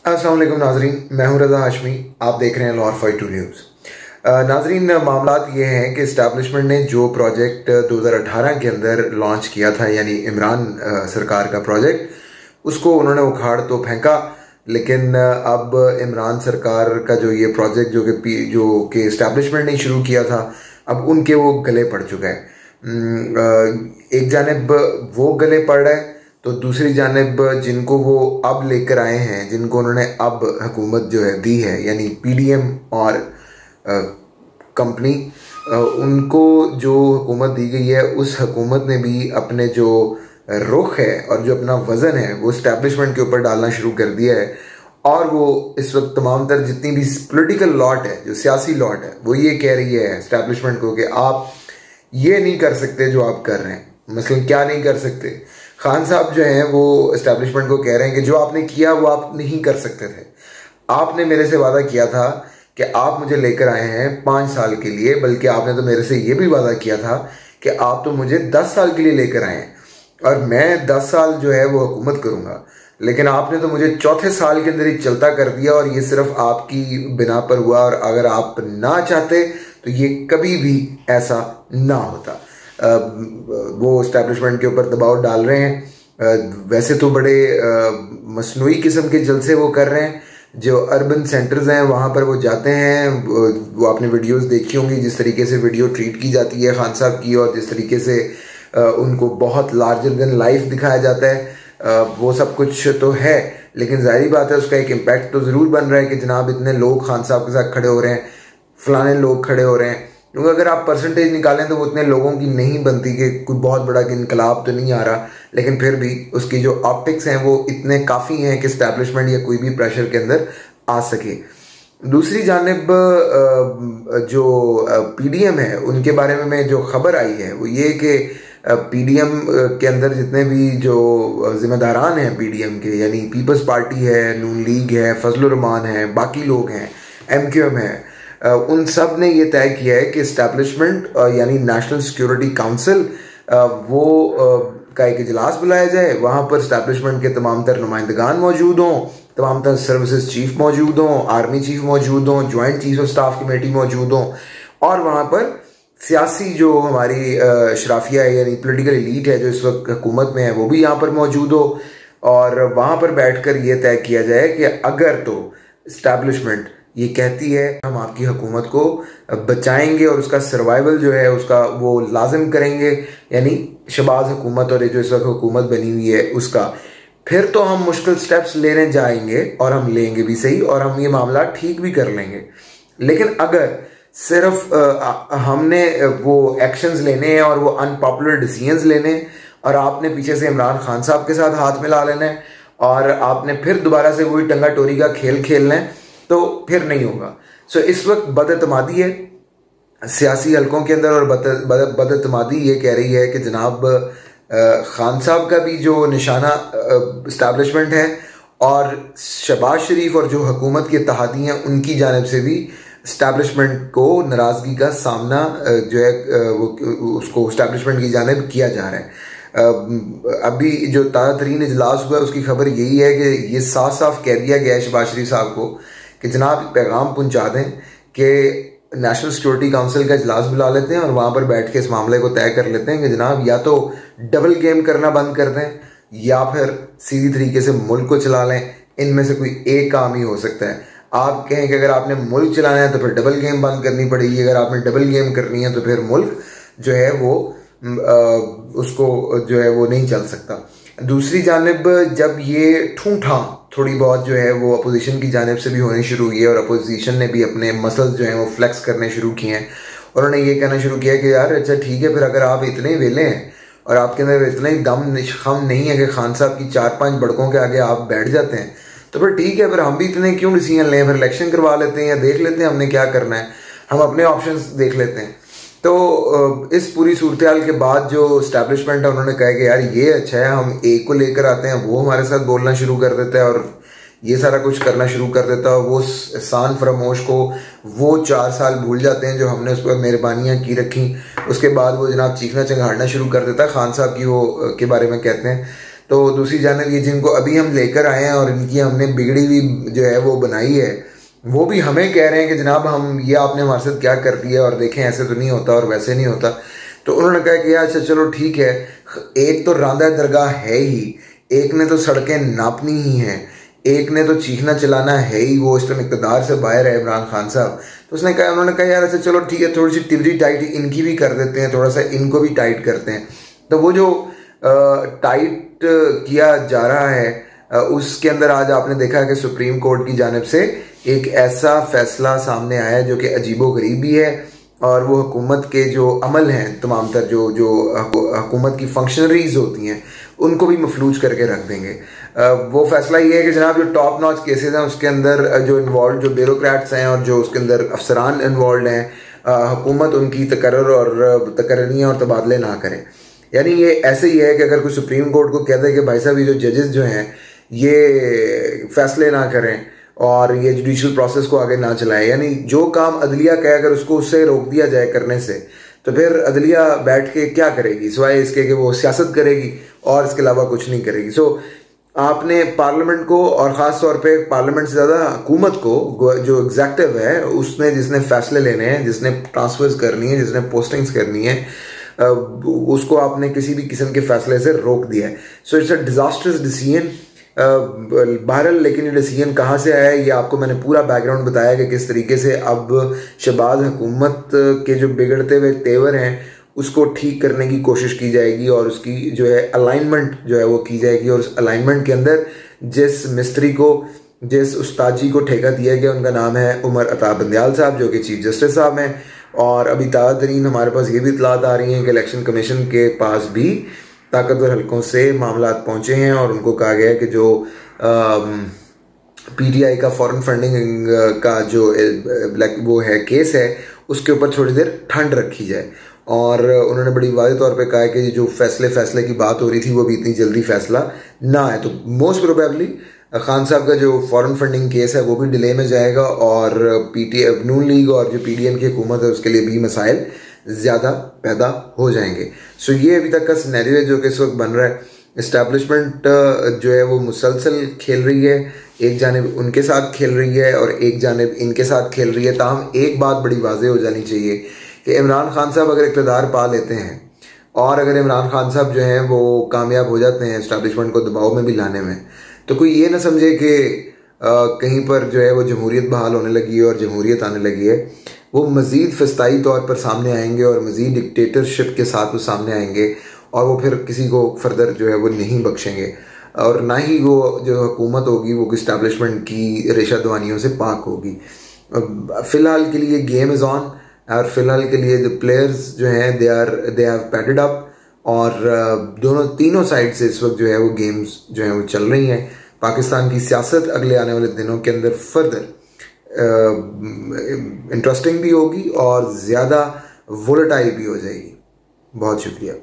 अस्सलाम वालेकुम नाजरीन, मैं हूं रज़ा हाशमी। आप देख रहे हैं लाहौर 42 न्यूज़। नाजरीन, मामलात ये हैं कि इस्टेब्लिशमेंट ने जो प्रोजेक्ट 2018 के अंदर लॉन्च किया था, यानी इमरान सरकार का प्रोजेक्ट, उसको उन्होंने उखाड़ तो फेंका। लेकिन अब इमरान सरकार का जो ये प्रोजेक्ट जो कि इस्टेब्लिशमेंट ने शुरू किया था, अब उनके वो गले पड़ चुका है। एक जानिब वो गले पड़ रहा है, तो दूसरी जानिब जिनको वो अब लेकर आए हैं, जिनको उन्होंने अब हुकूमत जो है दी है, यानी पीडीएम और कंपनी, उनको जो हुकूमत दी गई है, उस हुकूमत ने भी अपने जो रुख है और जो अपना वज़न है वो इस्टेब्लिशमेंट के ऊपर डालना शुरू कर दिया है। और वो इस वक्त तमाम तर जितनी भी पॉलिटिकल लॉट है, जो सियासी लॉट है, वो ये कह रही है इस्टेब्लिशमेंट को कि आप ये नहीं कर सकते जो आप कर रहे हैं। मसलन क्या नहीं कर सकते? खान साहब जो हैं वो इस्टेब्लिशमेंट को कह रहे हैं कि जो आपने किया वो आप नहीं कर सकते थे। आपने मेरे से वादा किया था कि आप मुझे लेकर आए हैं 5 साल के लिए, बल्कि आपने तो मेरे से ये भी वादा किया था कि आप तो मुझे 10 साल के लिए लेकर आए हैं और मैं 10 साल जो है वो हुकूमत करूँगा। लेकिन आपने तो मुझे चौथे साल के अंदर ही चलता कर दिया, और ये सिर्फ आपकी बिना पर हुआ, और अगर आप ना चाहते तो ये कभी भी ऐसा ना होता। वो इस्टेब्लिशमेंट के ऊपर दबाव डाल रहे हैं। वैसे तो बड़े मसनूई किस्म के जलसे वो कर रहे हैं। जो अर्बन सेंटर्स हैं वहाँ पर वो जाते हैं, वो आपने वीडियोस देखी होंगी जिस तरीके से वीडियो ट्रीट की जाती है खान साहब की, और जिस तरीके से उनको बहुत लार्जर देन लाइफ दिखाया जाता है। वो सब कुछ तो है, लेकिन जाहिर बात है उसका एक इम्पैक्ट तो ज़रूर बन रहा है कि जनाब इतने लोग खान साहब के साथ खड़े हो रहे हैं, फलाने लोग खड़े हो रहे हैं। क्योंकि अगर आप परसेंटेज निकालें तो वो उतने लोगों की नहीं बनती कि कोई बहुत बड़ा इनकलाब तो नहीं आ रहा, लेकिन फिर भी उसकी जो ऑप्टिक्स हैं वो इतने काफ़ी हैं कि इस्टेब्लिशमेंट या कोई भी प्रेशर के अंदर आ सके। दूसरी जानिब जो पीडीएम है उनके बारे में जो खबर आई है वो ये कि पीडीएम के अंदर जितने भी जो जिम्मेदारान हैं पीडीएम के, यानी पीपल्स पार्टी है, नून लीग है, फजलुर रहमान है, बाकी लोग हैं, एमक्यूएम है, उन सब ने ये तय किया है कि इस्टेब्लिशमेंट यानी नेशनल सिक्योरिटी काउंसिल वो का एक इजलास बुलाया जाए। वहाँ पर इस्टेब्लिशमेंट के तमाम तर नुमाइंदगान मौजूद हों, तमाम तर सर्विसेज चीफ मौजूद हों, आर्मी चीफ मौजूद हों, joint chief of staff committee मौजूद हों, और वहाँ पर सियासी जो हमारी शराफिया है, यानी पोलिटिकल एलीट है जो इस वक्त हुकूमत में है, वो भी यहाँ पर मौजूद हो। और वहाँ पर बैठ कर ये तय किया जाए कि अगर तो इस्टेब्लिशमेंट ये कहती है हम आपकी हुकूमत को बचाएंगे और उसका सर्वाइवल जो है उसका वो लाजिम करेंगे, यानी शहबाज हुकूमत और ये जो इस वक्त हुकूमत बनी हुई है उसका, फिर तो हम मुश्किल स्टेप्स लेने जाएंगे और हम लेंगे भी सही, और हम ये मामला ठीक भी कर लेंगे। लेकिन अगर सिर्फ हमने वो एक्शंस लेने हैं और वो अनपॉपुलर डिसीजंस लेने हैं, और आपने पीछे से इमरान खान साहब के साथ हाथ मिला लेना है, और आपने फिर दोबारा से वही टंगा टोरी का खेल खेलना है, तो फिर नहीं होगा। सो इस वक्त बदअतमादी है सियासी हलकों के अंदर, और बदअतमादी ये कह रही है कि जनाब खान साहब का भी जो निशाना इस्टेब्लिशमेंट है, और शहबाज शरीफ और जो हुकूमत की इत्तेहादी हैं उनकी जानिब से भी इस्टेब्लिशमेंट को नाराज़गी का सामना जो है वो उसको इस्टेब्लिशमेंट की जानिब किया जा रहा है। अभी जो ताज़ा तरीन इजलास हुआ उसकी खबर यही है कि ये साफ साफ कह दिया गया है शहबाज शरीफ साहब को कि जनाब पैगाम पहुंचा दें कि नेशनल सिक्योरिटी काउंसिल का इजलास बुला लेते हैं और वहाँ पर बैठ के इस मामले को तय कर लेते हैं कि जनाब या तो डबल गेम करना बंद कर दें या फिर सीधी तरीके से मुल्क को चला लें। इनमें से कोई एक काम ही हो सकता है। आप कहें कि अगर आपने मुल्क चलाना है तो फिर डबल गेम बंद करनी पड़ेगी, अगर आपने डबल गेम करनी है तो फिर मुल्क जो है वो उसको जो है वो नहीं चल सकता। दूसरी जानिब जब ये ठूंठा थोड़ी बहुत जो है वो अपोजिशन की जानिब से भी होनी शुरू हुई है, और अपोजिशन ने भी अपने मसल्स जो हैं वो फ्लेक्स करने शुरू किए हैं, उन्होंने ये कहना शुरू किया कि यार अच्छा ठीक है, फिर अगर आप इतने वेले हैं और आपके अंदर इतना ही दम खम नहीं है कि खान साहब की 4-5 बड़कों के आगे आप बैठ जाते हैं, तो फिर ठीक है, फिर हम भी इतने क्यों डिसीजन लें, फिर इलेक्शन करवा लेते हैं या देख लेते हैं हमने क्या करना है, हम अपने ऑप्शंस देख लेते हैं। तो इस पूरी सूरत हाल के बाद जो इस्टेब्लिशमेंट है उन्होंने कहा कि यार ये अच्छा है, हम एक को लेकर आते हैं, वो हमारे साथ बोलना शुरू कर देता है और ये सारा कुछ करना शुरू कर देता है। वो एहसान फरामोश को वो 4 साल भूल जाते हैं जो हमने उस पर मेहरबानियाँ की रखी। उसके बाद वो जनाब चीखना चंगाड़ना शुरू कर देता है, खान साहब की वो के बारे में कहते हैं। तो दूसरी जानब ये जिनको अभी हम लेकर आए हैं और इनकी हमने बिगड़ी हुई जो है वो बनाई है, वो भी हमें कह रहे हैं कि जनाब हम ये आपने हमारे साथ क्या कर दिया और देखें ऐसे तो नहीं होता और वैसे नहीं होता। तो उन्होंने कहा कि अच्छा चलो ठीक है, एक तो रांदा दरगाह है ही, एक ने तो सड़कें नापनी ही हैं, एक ने तो चीखना चलाना है ही, वो इस टाइम इक़्तिदार से बाहर है इमरान खान साहब। तो उन्होंने कहा यार अच्छा चलो ठीक है, थोड़ी सी टिबरी टाइट इनकी भी कर देते हैं, थोड़ा सा इनको भी टाइट करते हैं। तो वो जो टाइट किया जा रहा है उसके अंदर आज आपने देखा कि सुप्रीम कोर्ट की जानिब से एक ऐसा फैसला सामने आया जो कि अजीबो गरीब भी है और वो हुकूमत के जो अमल हैं तमाम तर जो हुकूमत की फंक्शनरीज होती हैं उनको भी मफलूज करके रख देंगे। वो फैसला ये है कि जनाब जो टॉप नॉच केसेस हैं उसके अंदर जो इन्वॉल्व जो ब्यूरोक्रेट्स हैं और जो उसके अंदर अफसरान इन्वॉल्व हैं, हुकूमत उनकी तकर्रियाँ और तबादले ना करें। यानी ये ऐसे ही है कि अगर कोई सुप्रीम कोर्ट को कहता है कि भाई साहब ये जो जजेस जो हैं ये फैसले ना करें और ये जुडिशल प्रोसेस को आगे ना चलाएं, यानी जो काम अदलिया कहे अगर उसको उससे रोक दिया जाए करने से, तो फिर अदलिया बैठ के क्या करेगी सिवाय इसके कि वो सियासत करेगी और इसके अलावा कुछ नहीं करेगी। सो आपने पार्लियामेंट को और ख़ास तौर पे पार्लियामेंट से ज़्यादा हुकूमत को, जो एग्जेक्टिव है उसने जिसने फैसले लेने हैं, जिसने ट्रांसफर्स करनी है, जिसने पोस्टिंग्स करनी है, उसको आपने किसी भी किस्म के फैसले से रोक दिया है। So it's a disasters decision बहरहाल। लेकिन ये डिसीजन कहाँ से आया है ये आपको मैंने पूरा बैकग्राउंड बताया कि किस तरीके से अब शहबाज हुकूमत के जो बिगड़ते हुए तेवर हैं उसको ठीक करने की कोशिश की जाएगी और उसकी जो है अलाइनमेंट जो है वो की जाएगी। और उस अलाइनमेंट के अंदर जिस मिस्त्री को, जिस उस्ताद जी को ठेका दिया गया उनका नाम है उमर अता बंदयाल साहब जो कि चीफ जस्टिस साहब हैं। और अभी ताज़ा तरीन हमारे पास ये भी इतलात आ रही हैं कि इलेक्शन कमीशन के पास भी ताकतवर हलकों से मामला पहुंचे हैं और उनको कहा गया है कि जो पीटीआई का फॉरेन फंडिंग का जो वो है केस है उसके ऊपर थोड़ी देर ठंड रखी जाए। और उन्होंने बड़ी वाज़ेह तौर पे कहा है कि जो फैसले की बात हो रही थी वो भी इतनी जल्दी फैसला ना आए। तो मोस्ट प्रोबेबली खान साहब का जो फॉरेन फंडिंग केस है वो भी डिले में जाएगा और नून लीग और जो पीडीएम की हुकूमत है उसके लिए भी मसाइल ज़्यादा पैदा हो जाएंगे। सो ये अभी तक का सिनेरियो है जो कि इस वक्त बन रहा है। इस्टेब्लिशमेंट जो है वो मुसलसल खेल रही है, एक जानिब उनके साथ खेल रही है और एक जानिब इनके साथ खेल रही है। ताहम एक बात बड़ी वाज़ेह हो जानी चाहिए कि इमरान खान साहब अगर इक़्तिदार पा लेते हैं और अगर इमरान खान साहब जो हैं वो कामयाब हो जाते हैं इस्टेब्लिशमेंट को दबाव में भी लाने में, तो कोई ये ना समझे कि कहीं पर जो है वो जमहूरियत बहाल होने लगी है और जमहूरियत आने लगी है। वो मज़ीद फ़िस्ताई तौर पर सामने आएंगे और मज़ीद डिक्टेटरशिप के साथ वो सामने आएंगे और वो फिर किसी को फर्दर जो है वो नहीं बख्शेंगे और ना ही वो जो हुकूमत होगी वो इस्टेब्लिशमेंट की रेशा दवानियों से पाक होगी। फ़िलहाल के लिए गेम इज़ ऑन और फिलहाल के लिए द प्लेयर्स जो हैं दे हैव पैडेड अप और तीनों साइड से इस वक्त जो है वो गेम्स जो हैं वो चल रही हैं। पाकिस्तान की सियासत अगले आने वाले दिनों के अंदर फर्दर इंटरेस्टिंग भी होगी और ज़्यादा वोलेटाइल भी हो जाएगी। बहुत शुक्रिया।